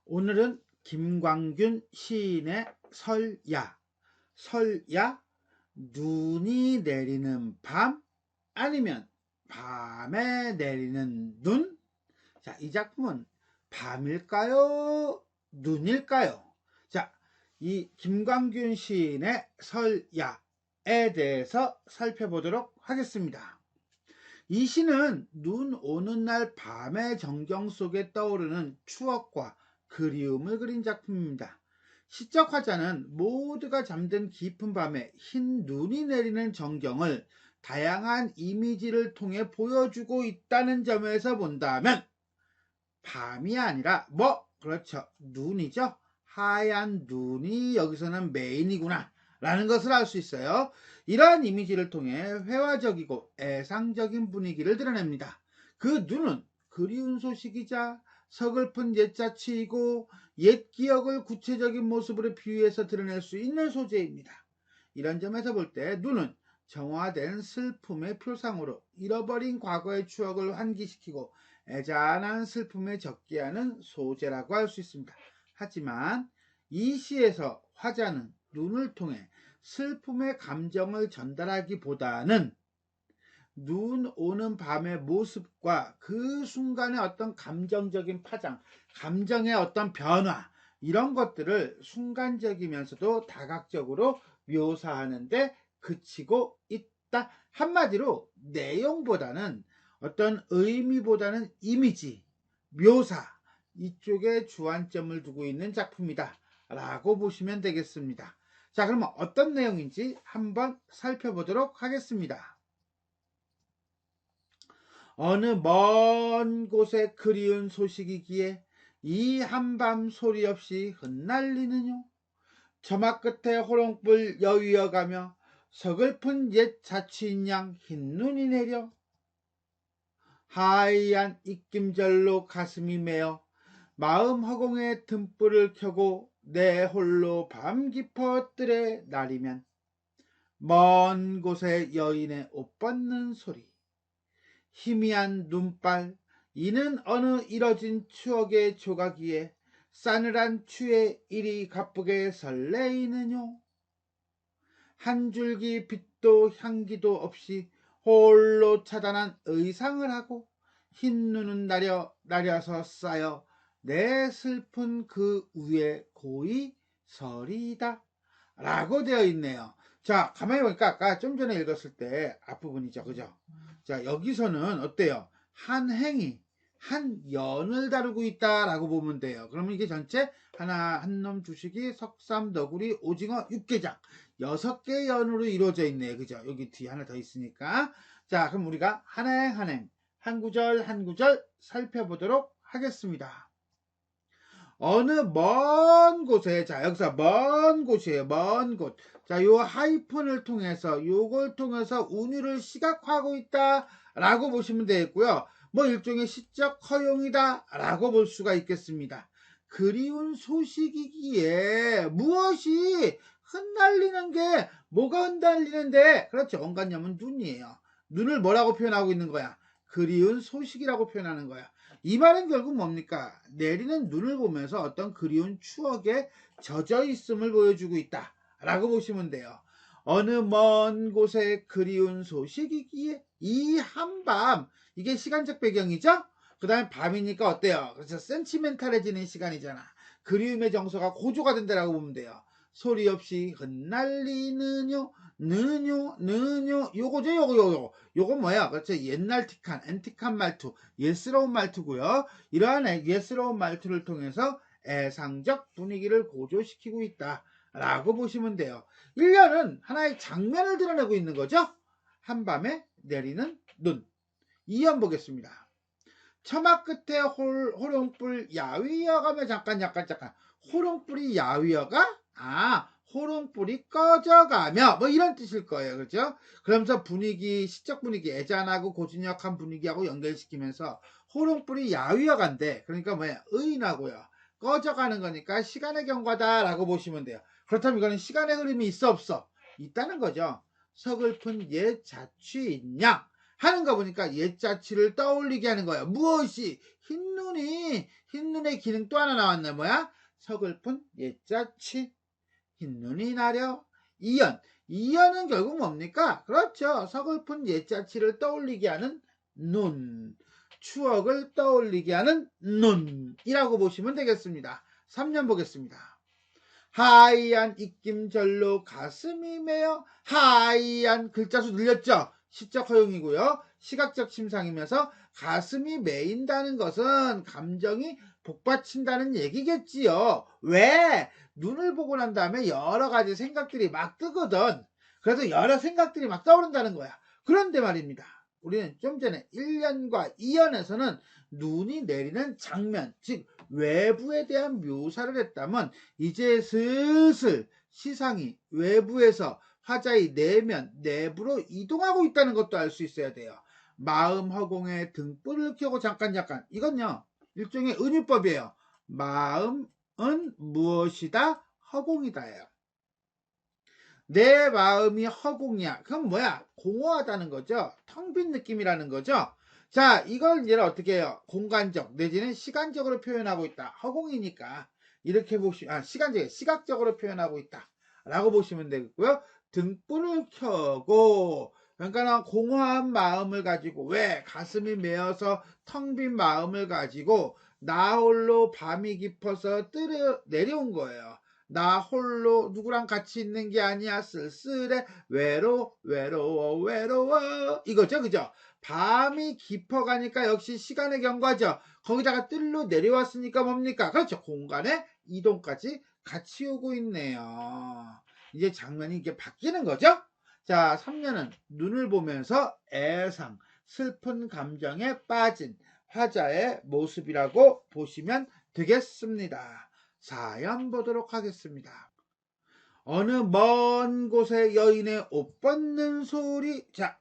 오늘은 김광균 시인의 설야, 눈이 내리는 밤 아니면 밤에 내리는 눈? 자, 이 작품은 밤일까요? 눈일까요? 자, 이 김광균 시인의 설야에 대해서 살펴보도록 하겠습니다. 이 시는 눈 오는 날 밤의 정경 속에 떠오르는 추억과 그리움을 그린 작품입니다. 시적 화자는 모두가 잠든 깊은 밤에 흰 눈이 내리는 전경을 다양한 이미지를 통해 보여주고 있다는 점에서 본다면 밤이 아니라 그렇죠, 눈이죠. 하얀 눈이 여기서는 메인이구나 라는 것을 알 수 있어요. 이러한 이미지를 통해 회화적이고 애상적인 분위기를 드러냅니다. 그 눈은 그리운 소식이자 서글픈 옛자치이고 옛 기억을 구체적인 모습으로 비유해서 드러낼 수 있는 소재입니다. 이런 점에서 볼 때 눈은 정화된 슬픔의 표상으로 잃어버린 과거의 추억을 환기시키고 애잔한 슬픔에 적게 하는 소재라고 할 수 있습니다. 하지만 이 시에서 화자는 눈을 통해 슬픔의 감정을 전달하기보다는 눈 오는 밤의 모습과 그 순간의 어떤 감정적인 파장, 감정의 어떤 변화, 이런 것들을 순간적이면서도 다각적으로 묘사하는데 그치고 있다. 한마디로 내용보다는 어떤 의미보다는 이미지, 묘사, 이쪽에 주안점을 두고 있는 작품이다 라고 보시면 되겠습니다. 자, 그러면 어떤 내용인지 한번 살펴보도록 하겠습니다. 어느 먼 곳에 그리운 소식이기에 이 한밤 소리 없이 흩날리느뇨. 저막 끝에 호롱불 여위어가며 서글픈 옛 자취인 양 흰눈이 내려 하얀 입김절로 가슴이 메어 마음 허공에 등불을 켜고 내 홀로 밤 깊어들의 날이면 먼 곳에 여인의 옷 벗는 소리, 희미한 눈발, 이는 어느 이뤄진 추억의 조각이에 싸늘한 추에 이리 가쁘게 설레이느뇨. 한 줄기 빛도 향기도 없이 홀로 차단한 의상을 하고 흰 눈은 나려서 쌓여 내 슬픈 그 위에 고이 서리이다 라고 되어 있네요. 자, 가만히 보니까 아까 좀 전에 읽었을 때 앞부분이죠, 그죠? 자, 여기서는 어때요? 한 행위, 한 연을 다루고 있다라고 보면 돼요. 그러면 이게 전체 하나, 한놈, 두식이, 석삼, 너구리, 오징어, 육개장 6개의 연으로 이루어져 있네요. 그죠? 여기 뒤에 하나 더 있으니까. 자, 그럼 우리가 한행 한행, 한 구절 한 구절 살펴보도록 하겠습니다. 어느 먼 곳에, 자, 여기서 먼 곳이에요. 먼 곳. 자, 요 하이픈을 통해서, 요걸 통해서 운율을 시각화하고 있다 라고 보시면 되겠고요. 일종의 시적 허용이다 라고 볼 수가 있겠습니다. 그리운 소식이기에 무엇이 흩날리는 게 뭐가 흩날리는데, 그렇죠, 언간염은 눈이에요. 눈을 뭐라고 표현하고 있는 거야? 그리운 소식이라고 표현하는 거야. 이 말은 결국 뭡니까? 내리는 눈을 보면서 어떤 그리운 추억에 젖어 있음을 보여주고 있다 라고 보시면 돼요. 어느 먼 곳에 그리운 소식이기에 이 한밤, 이게 시간적 배경이죠? 그 다음에 밤이니까 어때요? 그래서 센티멘탈해지는 시간이잖아. 그리움의 정서가 고조가 된다라고 보면 돼요. 소리 없이 흩날리느뇨, 느뇨, 요거죠, 요거 뭐야? 그렇죠. 옛날 앤틱한 말투, 예스러운 말투고요. 이러한 예스러운 말투를 통해서 애상적 분위기를 고조시키고 있다 라고 보시면 돼요. 1년은 하나의 장면을 드러내고 있는 거죠. 한밤에 내리는 눈. 2연 보겠습니다. 처막 끝에 호롱불 야위어가며 잠깐. 호롱불이 야위어가? 호롱불이 꺼져가며 이런 뜻일 거예요. 그렇죠? 그러면서 분위기, 시적 분위기, 애잔하고 고즈넉한 분위기하고 연결시키면서 호롱불이 야위어간대. 그러니까 의인하고요. 꺼져가는 거니까 시간의 경과다 라고 보시면 돼요. 그렇다면 이거는 시간의 흐름이 있어 없어? 있다는 거죠. 서글픈 옛 자취인 양 하는 거 보니까 옛 자취를 떠올리게 하는 거예요. 무엇이? 흰눈에 이연의 기능 또 하나 나왔네. 뭐야? 서글픈 예자치. 흰눈이 나려. 이연은 결국 뭡니까? 그렇죠. 서글픈 옛자치를 떠올리게 하는 눈. 추억을 떠올리게 하는 눈이라고 보시면 되겠습니다. 3년 보겠습니다. 하얀 입김절로 가슴이 메어. 하얀 글자 수 늘렸죠. 시적 허용이고요. 시각적 침상이면서 가슴이 메인다는 것은 감정이 복받친다는 얘기겠지요. 왜? 눈을 보고 난 다음에 여러 가지 생각들이 막 뜨거든. 그래서 여러 생각들이 막 떠오른다는 거야. 그런데 말입니다. 우리는 좀 전에 1년과 2년에서는 눈이 내리는 장면, 즉 외부에 대한 묘사를 했다면 이제 슬슬 시상이 외부에서 화자의 내면, 내부로 이동하고 있다는 것도 알 수 있어야 돼요. 마음 허공에 등불을 켜고 잠깐 이건요 일종의 은유법이에요. 마음은 무엇이다? 허공이다예요. 내 마음이 허공이야. 그럼 뭐야? 공허하다는 거죠. 텅 빈 느낌이라는 거죠. 자, 이걸 이제 어떻게 해요? 공간적 내지는 시간적으로 표현하고 있다. 허공이니까 이렇게 시각적으로 표현하고 있다 라고 보시면 되겠고요. 등불을 켜고, 그러니까 공허한 마음을 가지고, 왜? 가슴이 메어서 텅 빈 마음을 가지고 나 홀로 밤이 깊어서 내려온 거예요. 나 홀로 누구랑 같이 있는 게 아니야. 쓸쓸해. 외로워 이거죠, 그죠? 밤이 깊어가니까 역시 시간의 경과죠. 거기다가 뜰로 내려왔으니까 뭡니까? 그렇죠. 공간의 이동까지 같이 오고 있네요. 이제 장면이 이게 바뀌는 거죠. 자, 3년은 눈을 보면서 애상, 슬픈 감정에 빠진 화자의 모습이라고 보시면 되겠습니다. 사연 보도록 하겠습니다. 어느 먼 곳에 여인의 옷 벗는 소리. 자,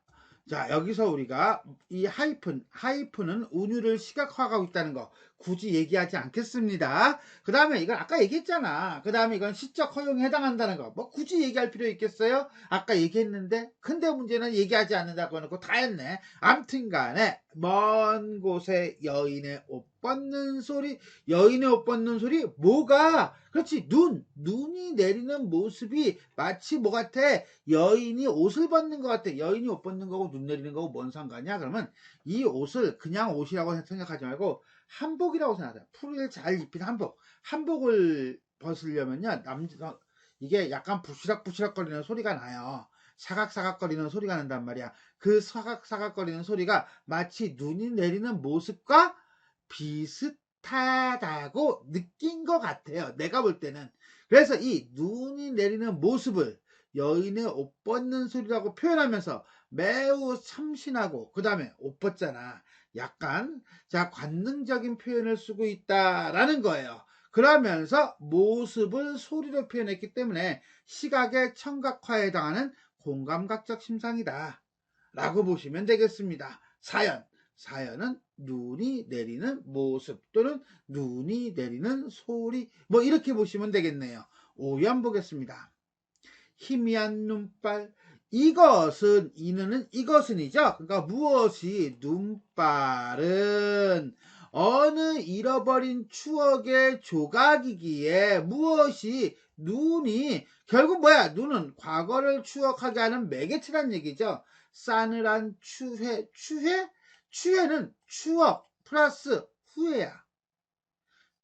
여기서 우리가 이 하이픈은 운율을 시각화하고 있다는 거 굳이 얘기하지 않겠습니다. 그 다음에 이건 아까 얘기했잖아. 그 다음에 이건 시적 허용에 해당한다는 거 뭐 굳이 얘기할 필요 있겠어요? 아까 얘기했는데. 근데 문제는 얘기하지 않는다고 해놓고 다 했네. 암튼 간에 먼 곳에 여인의 옷 벗는 소리. 여인의 옷 벗는 소리 뭐가? 그렇지, 눈이 내리는 모습이 마치 뭐 같아? 여인이 옷을 벗는 것 같아. 여인이 옷 벗는 거고 눈 내리는 거고 뭔 상관이야? 그러면 이 옷을 그냥 옷이라고 생각하지 말고 한복이라고 생각하자. 풀을 잘 입힌 한복을 벗으려면요, 이게 약간 부시락부시락 거리는 소리가 나요. 사각사각 거리는 소리가 난단 말이야. 그 사각사각 거리는 소리가 마치 눈이 내리는 모습과 비슷하다고 느낀 것 같아요. 내가 볼 때는. 그래서 이 눈이 내리는 모습을 여인의 옷 벗는 소리라고 표현하면서 매우 참신하고, 그 다음에 옷 벗잖아. 약간 관능적인 표현을 쓰고 있다라는 거예요. 그러면서 모습을 소리로 표현했기 때문에 시각의 청각화에 해당하는 공감각적 심상이다 라고 보시면 되겠습니다. 사연은 눈이 내리는 모습 또는 눈이 내리는 소리, 뭐 이렇게 보시면 되겠네요. 5연 보겠습니다. 희미한 눈발. 이것은이죠. 그러니까 무엇이? 눈발은 어느 잃어버린 추억의 조각이기에 무엇이? 눈이 결국 뭐야? 눈은 과거를 추억하게 하는 매개체란 얘기죠. 싸늘한 추해는 추억 플러스 후회야.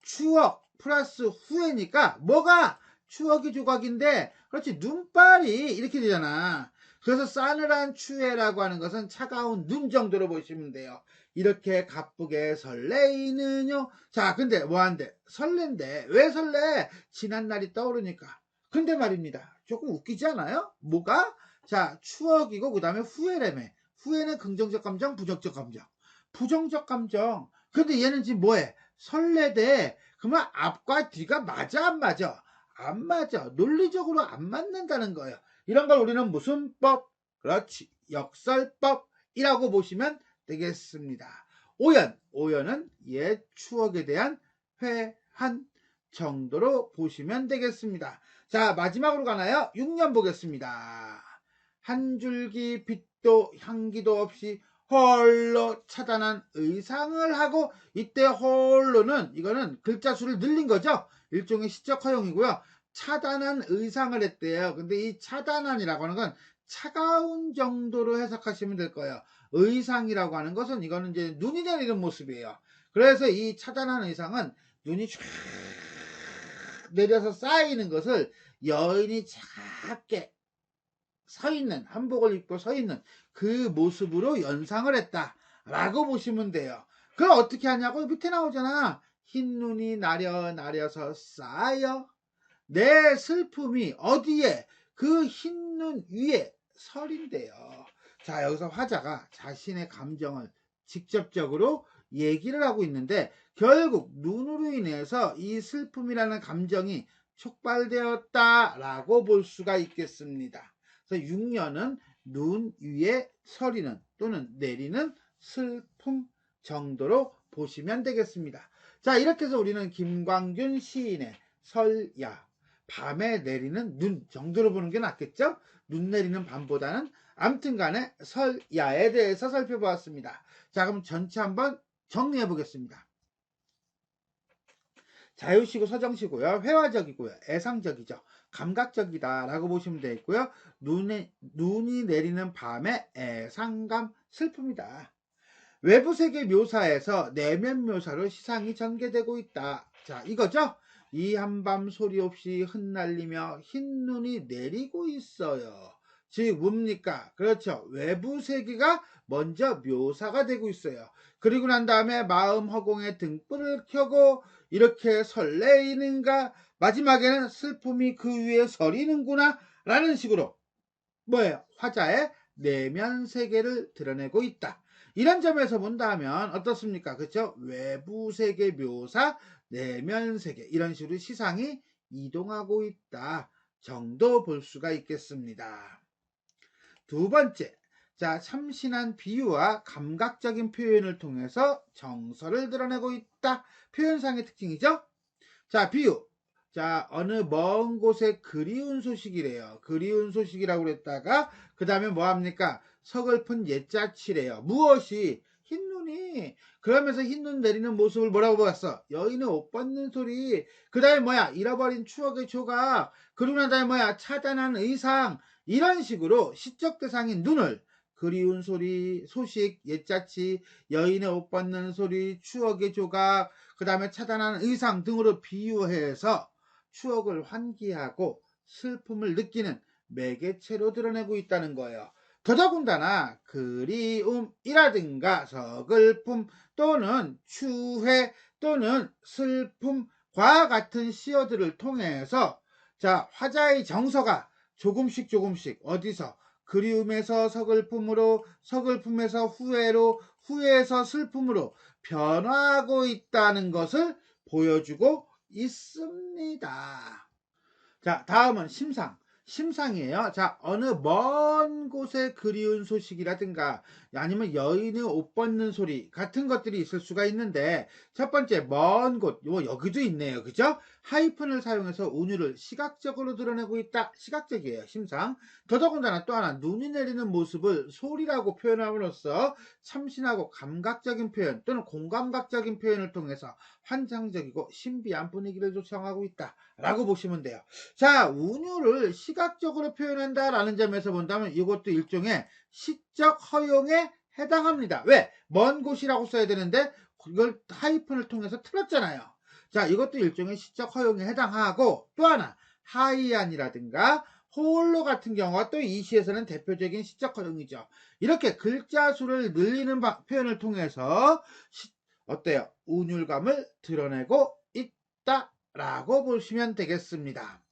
추억 플러스 후회니까 뭐가? 추억이 조각인데, 그렇지, 눈발이 이렇게 되잖아. 그래서 싸늘한 추회라고 하는 것은 차가운 눈 정도로 보시면 돼요. 이렇게 가쁘게 설레이는요. 자, 근데 뭐한데? 설렌데. 왜 설레? 지난 날이 떠오르니까. 근데 말입니다, 조금 웃기지 않아요? 뭐가? 자, 추억이고 그 다음에 후회라며. 후회는 긍정적 감정, 부정적 감정. 근데 얘는 지금 뭐해? 설레대. 그러면 앞과 뒤가 맞아, 안 맞아? 안 맞아. 논리적으로 안 맞는다는 거예요. 이런 걸 우리는 무슨 법? 그렇지, 역설법이라고 보시면 되겠습니다. 5연은 옛 추억에 대한 회한 정도로 보시면 되겠습니다. 자, 마지막으로 가나요? 6년 보겠습니다. 한 줄기 빛도 향기도 없이 홀로 차단한 의상을 하고, 이때 홀로는 이거는 글자 수를 늘린 거죠. 일종의 시적 허용이고요. 차단한 의상을 했대요. 근데 이 차단한이라고 하는 건 차가운 정도로 해석하시면 될 거예요. 의상이라고 하는 것은 이거는 이제 눈이 내리는 모습이에요. 그래서 이 차단한 의상은 눈이 쫙 내려서 쌓이는 것을 여인이 작게 서 있는, 한복을 입고 서 있는 그 모습으로 연상을 했다라고 보시면 돼요. 그럼 어떻게 하냐고? 밑에 나오잖아. 흰 눈이 나려서 쌓여 내 슬픔이 어디에? 그 흰 눈 위에 설인데요. 자, 여기서 화자가 자신의 감정을 직접적으로 얘기를 하고 있는데, 결국 눈으로 인해서 이 슬픔이라는 감정이 촉발되었다라고 볼 수가 있겠습니다. 그래서 6년은 눈 위에 서리는 또는 내리는 슬픔 정도로 보시면 되겠습니다. 자, 이렇게 해서 우리는 김광균 시인의 설야, 밤에 내리는 눈 정도로 보는 게 낫겠죠? 눈 내리는 밤보다는. 아무튼 간에 설야에 대해서 살펴보았습니다. 자, 그럼 전체 한번 정리해 보겠습니다. 자유시고 서정시고요. 회화적이고요. 애상적이죠. 감각적이다라고 보시면 되겠고요. 눈이 내리는 밤의 애상감, 슬픔이다. 외부 세계 묘사에서 내면 묘사로 시상이 전개되고 있다. 자, 이거죠? 이 한밤 소리 없이 흩날리며 흰 눈이 내리고 있어요. 즉 뭡니까? 그렇죠. 외부 세계가 먼저 묘사가 되고 있어요. 그리고 난 다음에 마음 허공에 등불을 켜고 이렇게 설레이는가, 마지막에는 슬픔이 그 위에 서리는구나 라는 식으로 뭐예요? 화자의 내면 세계를 드러내고 있다. 이런 점에서 본다면 어떻습니까? 그렇죠? 외부 세계 묘사, 내면 세계, 이런 식으로 시상이 이동하고 있다 정도 볼 수가 있겠습니다. 두 번째, 자, 참신한 비유와 감각적인 표현을 통해서 정서를 드러내고 있다. 표현상의 특징이죠. 자, 비유. 자, 어느 먼 곳에 그리운 소식이래요. 그리운 소식이라고 그랬다가 그 다음에 뭐합니까? 서글픈 옛자치래요. 무엇이? 흰눈이. 그러면서 흰눈 내리는 모습을 뭐라고 보았어? 여인의 옷 벗는 소리. 그 다음에 뭐야? 잃어버린 추억의 조각. 그리고 난 다음에 뭐야? 차단한 의상. 이런 식으로 시적 대상인 눈을 그리운 소리, 소식, 옛자치, 여인의 옷 벗는 소리, 추억의 조각, 그 다음에 차단한 의상 등으로 비유해서 추억을 환기하고 슬픔을 느끼는 매개체로 드러내고 있다는 거예요. 더더군다나 그리움이라든가 서글픔 또는 추회 또는 슬픔과 같은 시어들을 통해서, 자, 화자의 정서가 조금씩 어디서 그리움에서 서글픔으로, 서글픔에서 후회로, 후회에서 슬픔으로 변화하고 있다는 것을 보여주고 있습니다. 자, 다음은 심상. 심상이에요. 자, 어느 먼 곳에 그리운 소식이라든가 아니면 여인의 옷 벗는 소리 같은 것들이 있을 수가 있는데, 첫 번째 먼 곳, 여기도 있네요. 그죠? 하이픈을 사용해서 운율을 시각적으로 드러내고 있다. 시각적이에요. 심상. 더더군다나 또 하나, 눈이 내리는 모습을 소리라고 표현함으로써 참신하고 감각적인 표현 또는 공감각적인 표현을 통해서 환상적이고 신비한 분위기를 조성하고 있다 라고 보시면 돼요. 자, 운율을 시각적으로 표현한다라는 점에서 본다면 이것도 일종의 시적 허용에 해당합니다. 왜? 먼 곳이라고 써야 되는데 그걸 하이픈을 통해서 틀었잖아요. 자, 이것도 일종의 시적 허용에 해당하고, 또 하나 하이안이라든가 홀로 같은 경우가 또 이 시에서는 대표적인 시적 허용이죠. 이렇게 글자 수를 늘리는 표현을 통해서 어때요? 운율감을 드러내고 있다라고 보시면 되겠습니다.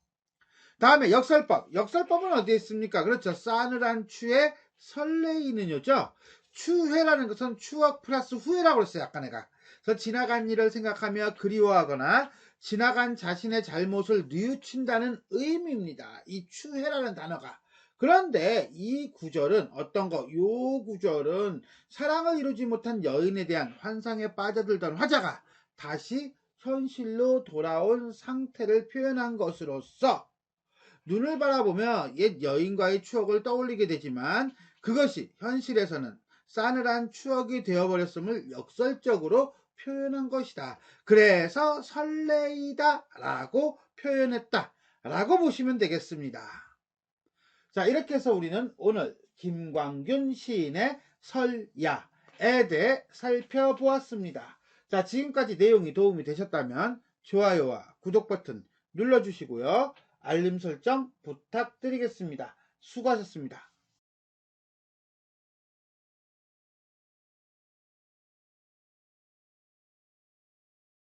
다음에 역설법. 역설법은 어디에 있습니까? 그렇죠. 싸늘한 추에 설레이는요죠. 추회라는 것은 추억 플러스 후회라고 했어요. 아까 내가. 그래서 지나간 일을 생각하며 그리워하거나 지나간 자신의 잘못을 뉘우친다는 의미입니다. 이 추회라는 단어가. 그런데 이 구절은 어떤 거? 요 구절은 사랑을 이루지 못한 여인에 대한 환상에 빠져들던 화자가 다시 현실로 돌아온 상태를 표현한 것으로서 눈을 바라보며 옛 여인과의 추억을 떠올리게 되지만 그것이 현실에서는 싸늘한 추억이 되어버렸음을 역설적으로 표현한 것이다. 그래서 설레이다 라고 표현했다 라고 보시면 되겠습니다. 자, 이렇게 해서 우리는 오늘 김광균 시인의 설야에 대해 살펴보았습니다. 자, 지금까지 내용이 도움이 되셨다면 좋아요와 구독 버튼 눌러주시고요. 알림 설정 부탁드리겠습니다. 수고하셨습니다.